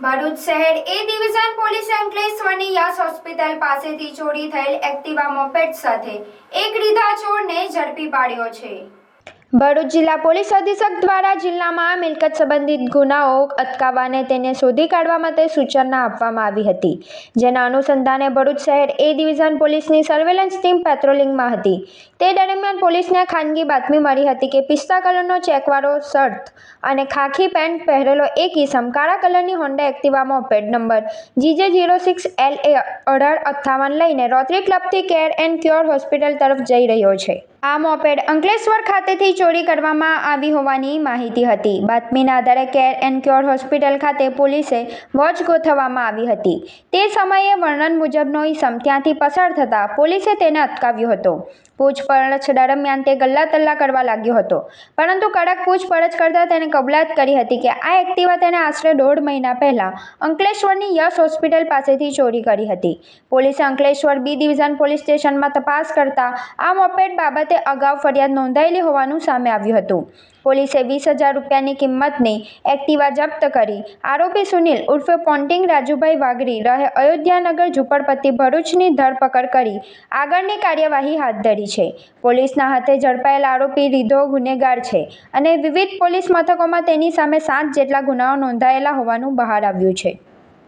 ભરૂચ શહેર એ ડિવિઝન પોલીસે અંકલેશ્વરની યશ હોસ્પિટલ પાસેથી ચોરી થયેલ એક્ટિવા મોપેડ સાથે એક રીઢા ચોરને ઝડપી પાડ્યો છે। ભરૂચ જિલ્લા પોલીસ અધિક્ષક દ્વારા જિલ્લામાં મિલકત સંબંધિત ગુનાઓ અટકાવવા અને તેને શોધી કાઢવા માટે સૂચના આપવામાં આવી હતી, જેના અનુસંધાને ભરૂચ શહેર એ ડિવિઝન પોલીસની સર્વેલન્સ ટીમ પેટ્રોલિંગમાં હતી। તે દરમિયાન પોલીસને ખાનગી બાતમી મળી હતી કે પિસ્તા કલરનો ચેકવાળો શર્ટ અને ખાખી પેન્ટ પહેરેલો એક ઈસમ કાળા કલરની Honda Activa moped number GJ06LA1858 લઈને રોટરી ક્લબથી કેર એન્ડ ક્યોર હોસ્પિટલ તરફ જઈ રહ્યો છે। આ મોપેડ અંકલેશ્વર ખાતેથી ચોરી કરવામાં આવી હોવાની માહિતી હતી। બાતમીના આધારે કેર એન્ડ ક્યોર હોસ્પિટલ ખાતે પોલીસે વોચ ગોઠવવામાં આવી હતી। તે સમયે વર્ણન મુજબનો ઈસમ ત્યાંથી પસાર થતા પોલીસે તેને અટકાવ્યો હતો। પૂછપરછ દરમિયાન તે ગલ્લા તલ્લા કરવા લાગ્યો હતો, પરંતુ કડક પૂછપરછ કરતા તેને કબૂલાત કરી હતી કે આ એક્ટિવા તેને આશરે 1.5 મહિના પહેલા અંકલેશ્વરની યશ હોસ્પિટલ પાસેથી ચોરી કરી હતી। પોલીસે અંકલેશ્વર બી ડિવિઝન પોલીસ સ્ટેશનમાં તપાસ કરતા આ મોપેડ બાબતે અગાઉ ફરિયાદ નોંધાયેલી હોવાનું સામે આવ્યું હતું। પોલીસે 20,000 રૂપિયાની કિંમતની એક્ટિવા જપ્ત કરી આરોપી સુનિલ ઉર્ફે પોન્ટિંગ રાજુભાઈ વાઘરી રહે અયોધ્યાનગર ઝુંપડપટ્ટી ભરૂચની ધરપકડ કરી આગળની કાર્યવાહી હાથ ધરી છે। પોલીસના હાથે ઝડપાયેલ આરોપી રીઢો ગુનેગાર છે અને વિવિધ પોલીસ મથકોમાં તેની સામે 7 જેટલા ગુનાઓ નોંધાયેલા હોવાનું બહાર આવ્યું છે।